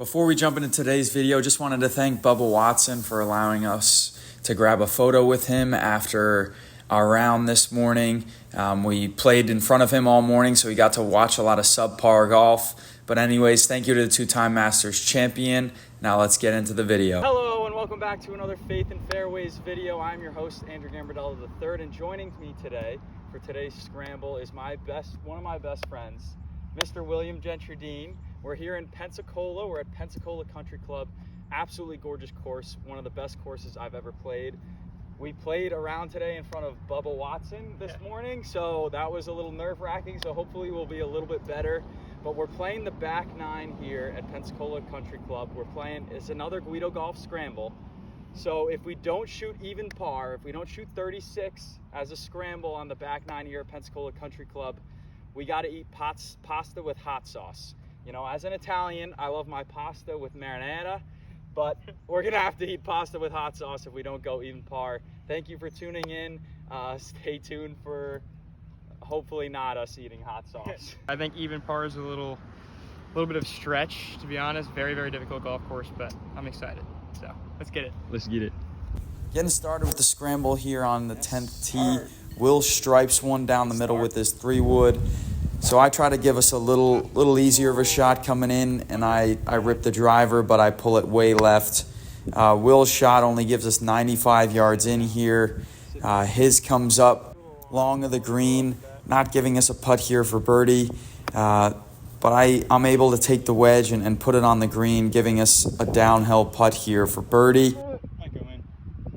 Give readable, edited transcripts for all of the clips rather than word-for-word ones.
Before we jump into today's video, just wanted to thank Bubba Watson for allowing us to grab a photo with him after our round this morning. We played in front of him all morning, so we got to watch a lot of subpar golf. But anyways, thank you to the two-time Masters champion. Now let's get into the video. Hello and welcome back to another Faith and Fairways video. I'm your host, Andrew Gambardella III, and joining me today for today's scramble is one of my best friends, Mr. William Gentradine. We're here in Pensacola. We're at Pensacola Country Club. Absolutely gorgeous course. One of the best courses I've ever played. We played around today in front of Bubba Watson this morning, so that was a little nerve-wracking, so hopefully we'll be a little bit better. But we're playing the back nine here at Pensacola Country Club. It's another Guido Golf Scramble. So if we don't shoot even par, if we don't shoot 36 as a scramble on the back nine here at Pensacola Country Club, we got to eat pasta with hot sauce. You know, as an Italian, I love my pasta with marinara, but we're going to have to eat pasta with hot sauce if we don't go even par. Thank you for tuning in. Stay tuned for hopefully not us eating hot sauce. I think even par is a little bit of stretch, to be honest. Very, very difficult golf course, but I'm excited. So let's get it. Let's get it. Getting started with the scramble here on the 10th tee. Will stripes one down the middle with his 3-wood. So I try to give us a little easier of a shot coming in, and I rip the driver, but I pull it way left. Will's shot only gives us 95 yards in here. His comes up long of the green, not giving us a putt here for birdie. But I'm able to take the wedge and put it on the green, giving us a downhill putt here for birdie. Might go in.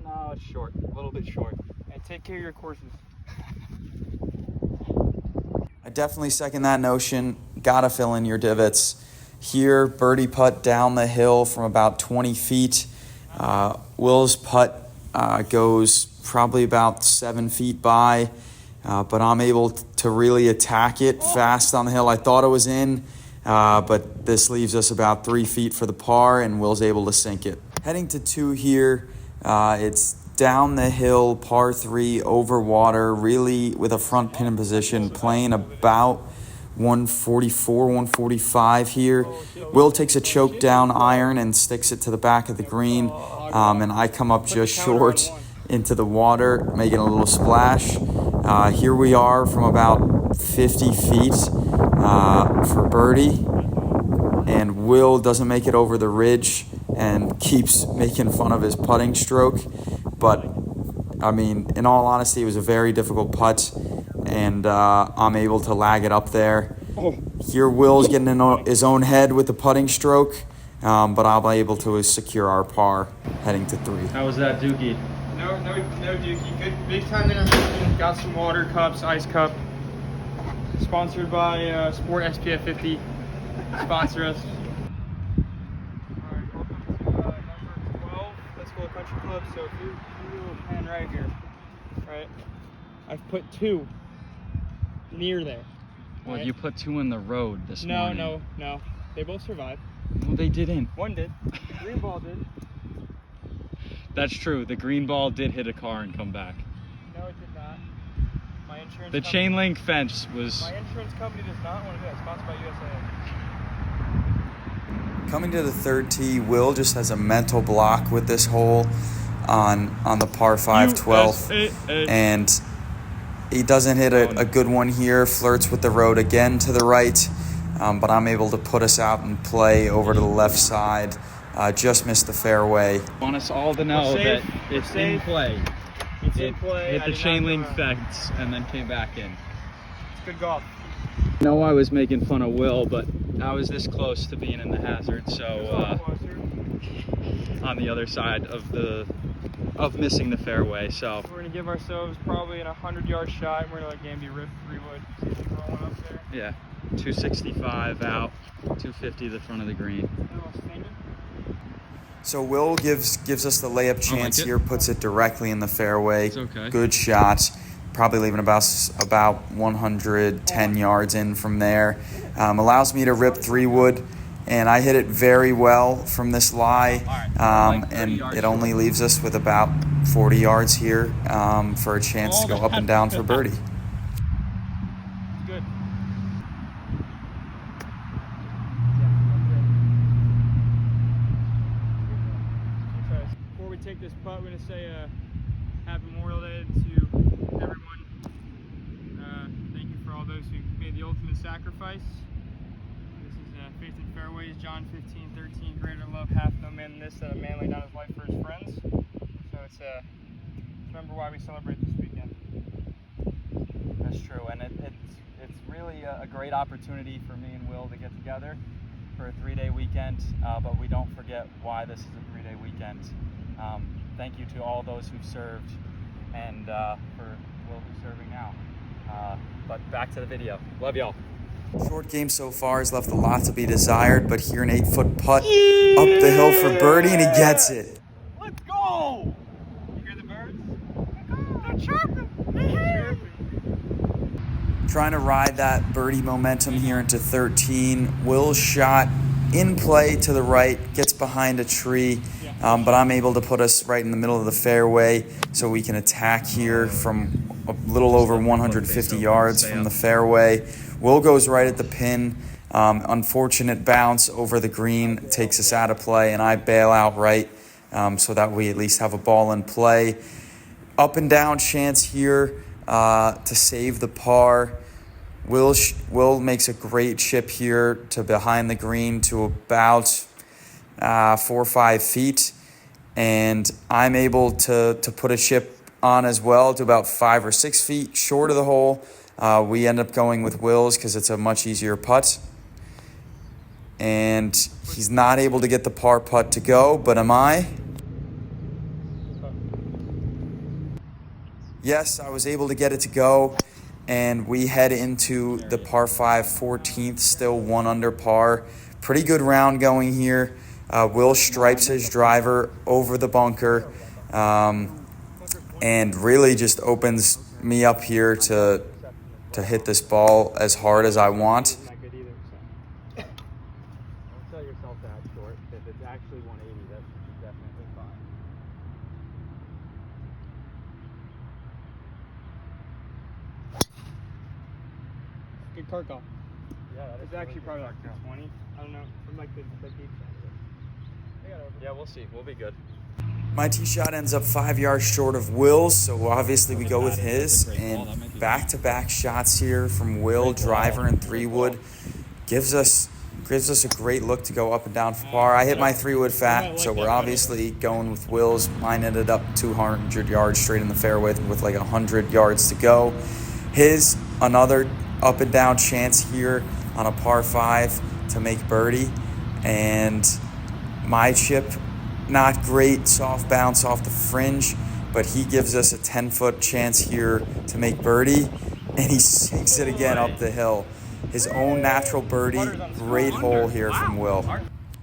No, it's short, a little bit short. And take care of your courses. I definitely second that notion. Gotta fill in your divots. Here, birdie putt down the hill from about 20 feet. Will's putt goes probably about 7 feet by, but I'm able to really attack it fast on the hill. I thought it was in, but this leaves us about 3 feet for the par, and Will's able to sink it. Heading to 2 here, it's down the hill, par 3, over water, really with a front pin in position, playing about 144, 145 here. Will takes a choke down iron and sticks it to the back of the green, and I come up just short into the water, making a little splash. Here we are from about 50 feet for birdie, and Will doesn't make it over the ridge and keeps making fun of his putting stroke. But, I mean, in all honesty, it was a very difficult putt, and I'm able to lag it up there. Here, Will's getting in his own head with the putting stroke, but I'll be able to secure our par heading to 3. How was that, Dookie? No dookie. Good big time intermission. Got some water cups, ice cup. Sponsored by Sport SPF 50. Sponsor us. Alright, welcome to number 12, Pensacola Country Club. So if you pen right here, right? I've put 2 near there. Well, right? you put 2 in the road this morning. No. They both survived. No, they didn't. One did. The green ball did. That's true. The green ball did hit a car and come back. No, it did not. My insurance The chain link fence was... My insurance company does not want to do that. Sponsored by USA. Coming to the 3rd tee, Will just has a mental block with this hole on the par 5 12th, and he doesn't hit a good one here. Flirts with the road again to the right, but I'm able to put us out and play over to the left side. Just missed the fairway. I want us all to know that it's in play. It's in play. Hit the chain link fence and then came back in. It's good golf. I know I was making fun of Will, but I was this close to being in the hazard, so on the other side of missing the fairway. So we're gonna give ourselves probably a 100-yard shot. We're gonna let Gamby rip 3-wood. See if we can roll one up there. yeah, 265 out, 250 the front of the green. So Will gives us the layup chance here, puts it directly in the fairway. It's okay. Good shot. Probably leaving about 110 yards in from there. Allows me to rip 3-wood, and I hit it very well from this lie. And it only leaves us with about 40 yards here for a chance to go up and down for birdie. Good. make this putt, we're going to say Happy Memorial Day to everyone. Thank you for all those who made the ultimate sacrifice. This is Faith in Fairways, John 15:13. Greater love hath no man than this, that a man lay down his life for his friends. So it's remember why we celebrate this weekend. That's true, and it's really a great opportunity for me and Will to get together for a 3-day weekend, but we don't forget why this is a 3-day weekend. Thank you to all those who've served, and for Will who's serving now. But back to the video. Love y'all. Short game so far has left a lot to be desired, but here an 8-foot putt up the hill for birdie, and he gets it. Let's go! You hear the birds? They're chirping! They're chirping! Trying to ride that birdie momentum here into 13. Will's shot in play to the right, gets behind a tree, but I'm able to put us right in the middle of the fairway so we can attack here from a little over 150 yards from the fairway. Will goes right at the pin. Unfortunate bounce over the green takes us out of play, and I bail out right so that we at least have a ball in play. Up and down chance here to save the par. Will makes a great chip here to behind the green to about 4 or 5 feet, and I'm able to put a chip on as well to about 5 or 6 feet short of the hole. We end up going with Will's because it's a much easier putt, and he's not able to get the par putt to go, but am I? Yes, I was able to get it to go, and we head into the par 5 14th, still 1 under par. Pretty good round going here. Will stripes his driver over the bunker, and really just opens me up here to hit this ball as hard as I want. Not good either, so. Don't sell yourself that short. If it's actually 180, that's definitely fine. Good cart call. Yeah, that is It's actually probably like 220. I don't know. From like the deep side. Yeah, we'll see. We'll be good. My tee shot ends up 5 yards short of Will's, so obviously we go with his. And back-to-back shots here from Will, driver and 3-wood, gives us a great look to go up and down for par. I hit my 3-wood fat, so we're obviously going with Will's. Mine ended up 200 yards straight in the fairway with like 100 yards to go. His, another up and down chance here on a par 5 to make birdie, and my chip, not great, soft bounce off the fringe, but he gives us a 10-foot chance here to make birdie, and he sinks it again up the hill. His own natural birdie, great hole here from Will.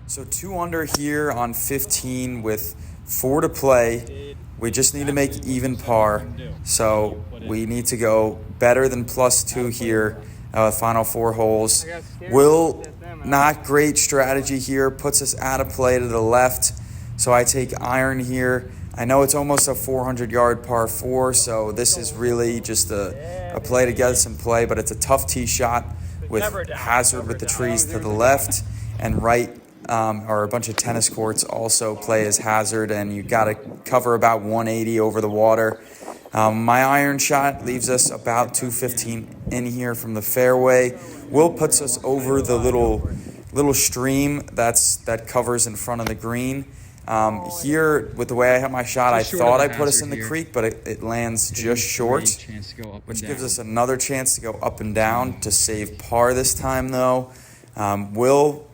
So 2 under here on 15 with 4 to play. We just need to make even par, so we need to go better than +2 here. Final 4 holes. Will, not great strategy here, puts us out of play to the left. So I take iron here. I know it's almost a 400-yard par 4, so this is really just a play to get us in play, but it's a tough tee shot with hazard with the trees to the left, and right or a bunch of tennis courts also play as hazard, and you got to cover about 180 over the water. My iron shot leaves us about 215 in here from the fairway. Will puts us over the little stream that covers in front of the green. Here, with the way I hit my shot, I thought I put us in the creek, but it lands just short, which gives us another chance to go up and down to save par this time, though. Will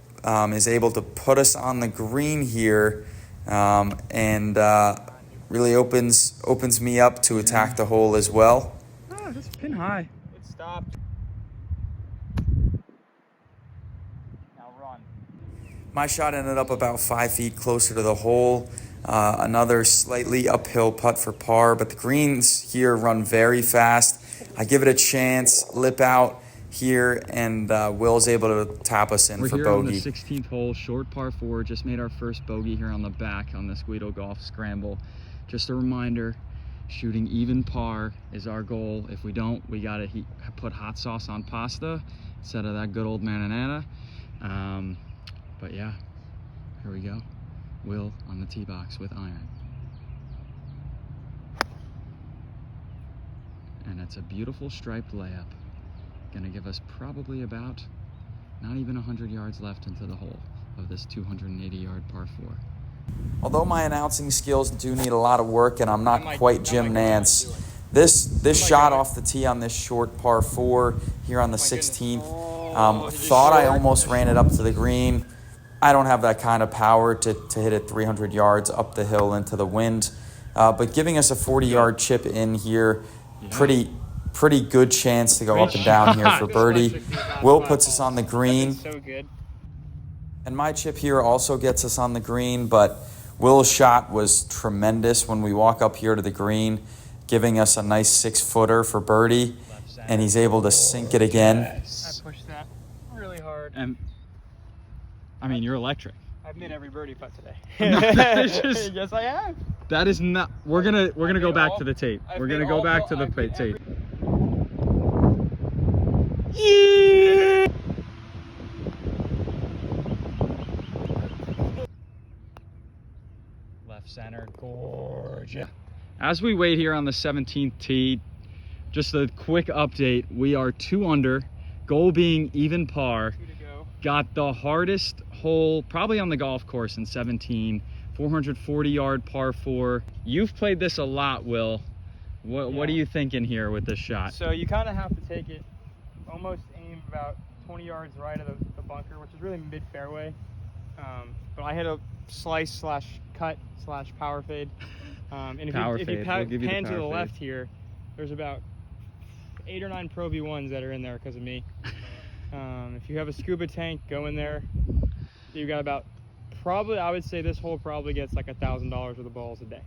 is able to put us on the green here, and really opens me up to attack the hole as well. Oh, that's pin high. It stopped. Now run. My shot ended up about 5 feet closer to the hole. Another slightly uphill putt for par, but the greens here run very fast. I give it a chance, lip out here, and Will's able to tap us in for bogey. We're here on the 16th hole, short par 4. Just made our first bogey here on the back on this Guido Golf Scramble. Just a reminder, shooting even par is our goal. If we don't, we gotta put hot sauce on pasta instead of that good old marinara. But yeah, here we go. Will on the tee box with iron. And it's a beautiful striped layup. Gonna give us probably about not even 100 yards left into the hole of this 280-yard par 4. Although my announcing skills do need a lot of work and I'm not quite Jim Nance, this shot off the tee on this short par 4 here on the 16th, thought I almost ran it up to the green. I don't have that kind of power to hit it 300 yards up the hill into the wind, but giving us a 40-yard chip in here, pretty good chance to go up and down here for birdie. Will puts us on the green. So good. And my chip here also gets us on the green, but Will's shot was tremendous when we walk up here to the green, giving us a nice 6-footer for birdie, and he's able to sink it again. Yes. I pushed that really hard. And I mean, you're electric. I've made every birdie putt today. Yes, I have. That is not. We're gonna go back to the tape. We're gonna go back to the tape. Left center, gorgeous. As we wait here on the 17th tee, just a quick update. We are 2 under, goal being even par. 2 to go. Got the hardest hole probably on the golf course in 17, 440-yard par 4. You've played this a lot, Will. What are you thinking here with this shot? So you kind of have to take it, almost aim about 20 yards right of the bunker, which is really mid-fairway. But I hit a slice/cut/power fade. And if you pan to the left here, there's about 8 or 9 Pro V1s that are in there because of me. If you have a scuba tank, go in there. You got about, probably, I would say this hole probably gets like $1,000 worth of balls a day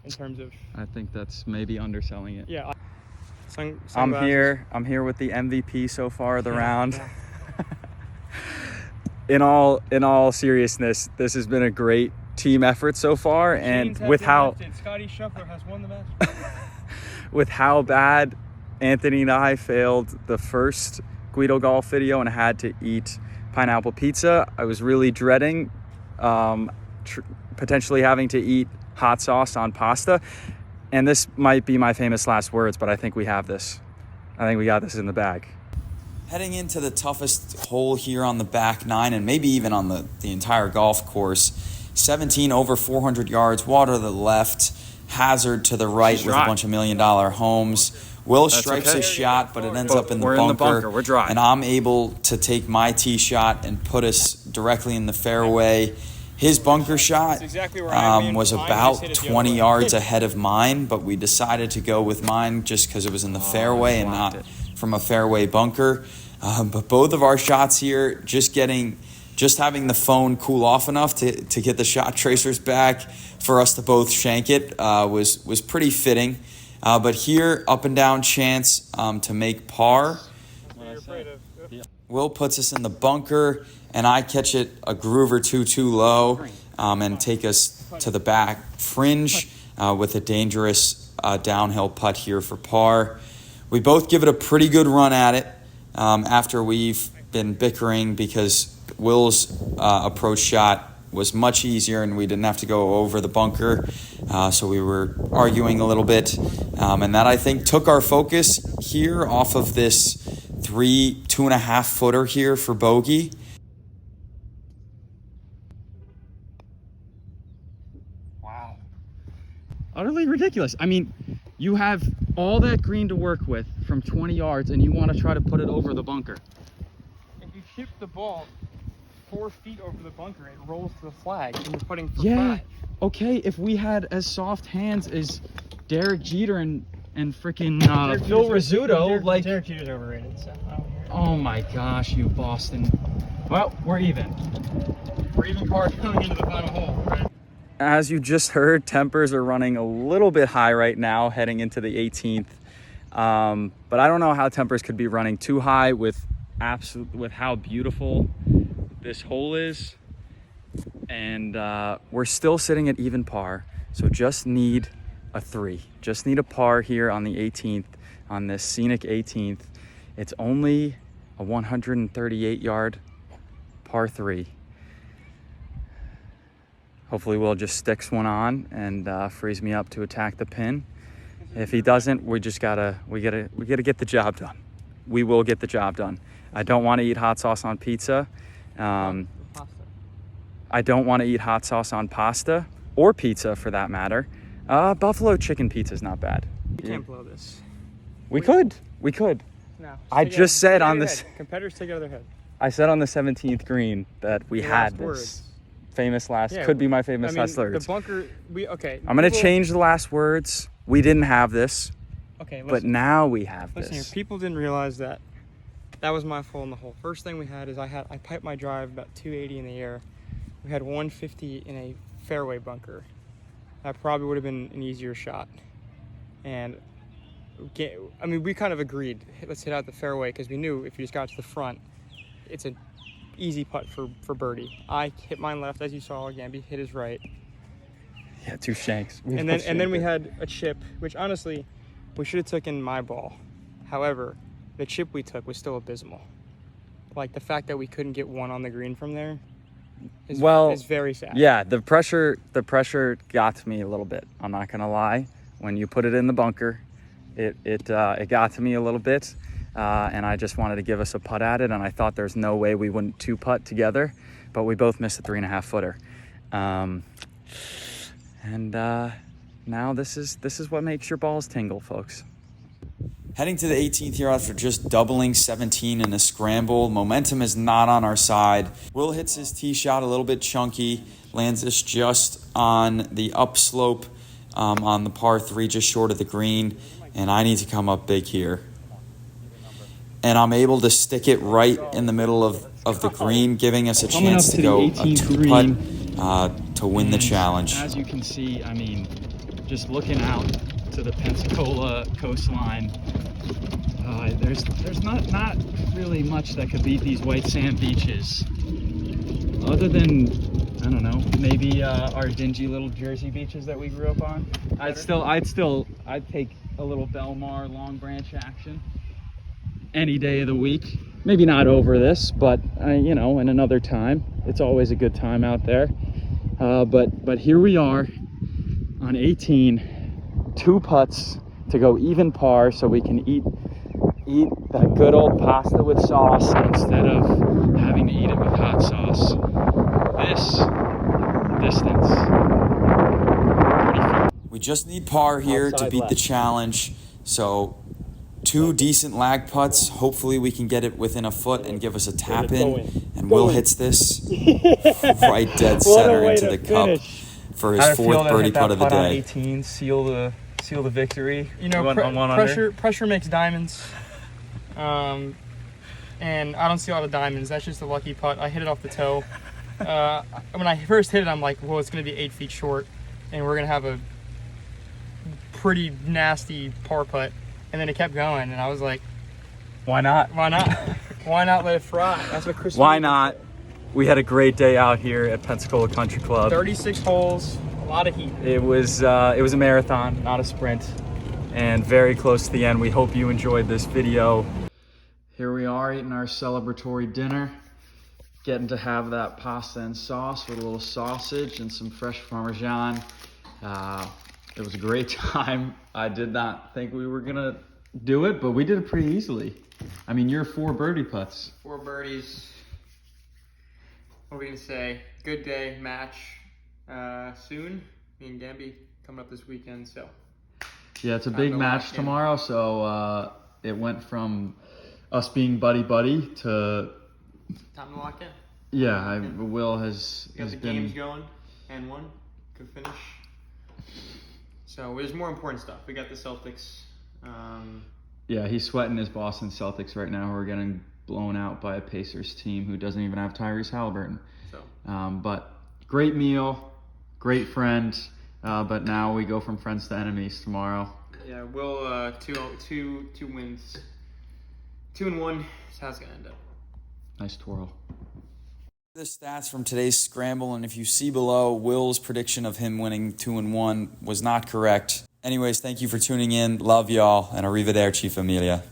in terms of. I think that's maybe underselling it. Yeah. I'm here with the MVP so far of the round. Yeah. In all seriousness, this has been a great team effort so far, and with how Scotty Scheffler has won the match. with how bad Anthony and I failed the first Guido Golf video and had to eat pineapple pizza, I was really dreading potentially having to eat hot sauce on pasta. And this might be my famous last words, but I think we have this. I think we got this in the bag. Heading into the toughest hole here on the back 9 and maybe even on the entire golf course. 17 over 400 yards, water to the left, hazard to the right with a bunch of $1 million homes. Will strikes his shot, but it ends up in the bunker. In the bunker. We're dry. And I'm able to take my tee shot and put us directly in the fairway. His bunker shot exactly where was about 20 yards ahead of mine, but we decided to go with mine just because it was in the fairway and not from a fairway bunker. But both of our shots here, just having the phone cool off enough to get the shot tracers back for us to both shank it was pretty fitting. But here, up and down chance to make par. Will puts us in the bunker, and I catch it a groove or two too low and take us to the back fringe with a dangerous downhill putt here for par. We both give it a pretty good run at it after we've been bickering because Will's approach shot was much easier and we didn't have to go over the bunker. So we were arguing a little bit. And that, I think, took our focus here off of this 2.5 footer here for bogey. Wow. Utterly ridiculous. I mean, you have all that green to work with from 20 yards and you want to try to put it over the bunker. If you chip the ball 4 feet over the bunker, it rolls to the flag and you're putting for 5. Okay, if we had as soft hands as Derek Jeter and freaking Phil Rizzuto, like Derek Jeter's overrated, so oh my gosh, you Boston. Well, we're even. We're even par going into the final hole, right? As you just heard, tempers are running a little bit high right now heading into the 18th. But I don't know how tempers could be running too high with how beautiful this hole is. And we're still sitting at even par. So just need a 3. Just need a par here on the 18th, on this scenic 18th. It's only a 138-yard par 3. Hopefully Will just sticks one on and frees me up to attack the pin. If he doesn't, we gotta get the job done. We will get the job done. I don't want to eat hot sauce on pizza. Pasta. I don't want to eat hot sauce on pasta or pizza for that matter. Buffalo chicken pizza is not bad. We can't blow this. We could. No. I just said on this. Competitors take it out of their head. I said on the 17th green that we Your had last this. words. Famous last, Yeah, could be my famous last The words. bunker, okay. I'm gonna people- change the last words. We didn't have this, Okay, but listen, now we have listen here. this. People didn't realize that was my fault in the hole. First thing we had is I piped my drive about 280 in the air. We had 150 in a fairway bunker. That probably would have been an easier shot. And we kind of agreed, let's hit out the fairway, because we knew if you just got to the front, it's an easy putt for birdie. I hit mine left, as you saw. Gamby hit his right. Yeah, two shanks. And then we had a chip, which honestly, we should have taken my ball. However, the chip we took was still abysmal. Like, the fact that we couldn't get one on the green from there is very sad. Yeah, the pressure got to me a little bit. I'm not gonna lie. When you put it in the bunker, it got to me a little bit, and I just wanted to give us a putt at it. And I thought there's no way we wouldn't two putt together, but we both missed a 3.5 footer. Now this is what makes your balls tingle, folks. Heading to the 18th here after just doubling 17 in a scramble. Momentum is not on our side. Will hits his tee shot a little bit chunky, lands this just on the upslope on the par 3, just short of the green, and I need to come up big here. And I'm able to stick it right in the middle of the green, giving us a chance to go a 2-putt to win the challenge. As you can see, I mean, just looking out to the Pensacola coastline, there's not really much that could beat these white sand beaches, other than, I don't know, maybe our dingy little Jersey beaches that we grew up on. I'd take a little Belmar Long Branch action any day of the week. Maybe not over this, but in another time. It's always a good time out there. But here we are on 18, 2 putts to go even par, so we can eat that good old pasta with sauce instead of having to eat it with hot sauce. This distance, pretty far. We just need par here to beat the challenge. So 2 decent lag putts. Hopefully we can get it within a foot and give us a tap in. And Will hits this right dead center into the cup for his 4th birdie putt of the day. 18, seal the victory. Pressure makes diamonds. And I don't see a lot of diamonds. That's just a lucky putt. I hit it off the toe. When I first hit it, I'm like, well, it's going to be 8 feet short, and we're going to have a pretty nasty par putt. And then it kept going, and I was like, why not? Why not? Why not let it fry? That's what Chris. Why not? We had a great day out here at Pensacola Country Club. 36 holes, a lot of heat. It was a marathon, not a sprint, and very close to the end. We hope you enjoyed this video. Here we are eating our celebratory dinner, getting to have that pasta and sauce with a little sausage and some fresh Parmesan. It was a great time. I did not think we were gonna do it, but we did it pretty easily. I mean, you're 4 birdie putts. 4 birdies. What are we gonna say? Good day, match soon. Me and Gamby coming up this weekend, so. Yeah, it's a big match tomorrow, so it went from us being buddy-buddy to... Time to lock in. Yeah, Will has got the been... games going, and 1, good finish. So there's more important stuff. We got the Celtics. Yeah, he's sweating his Boston Celtics right now, who are getting blown out by a Pacers team who doesn't even have Tyrese Halliburton. So. But great meal, great friend, but now we go from friends to enemies tomorrow. Yeah, we'll 2 wins. 2-1 is how it's gonna end up. Nice twirl. The stats from today's scramble, and if you see below, Will's prediction of him winning 2-1 was not correct. Anyways, thank you for tuning in. Love y'all, and arrivederci, familia.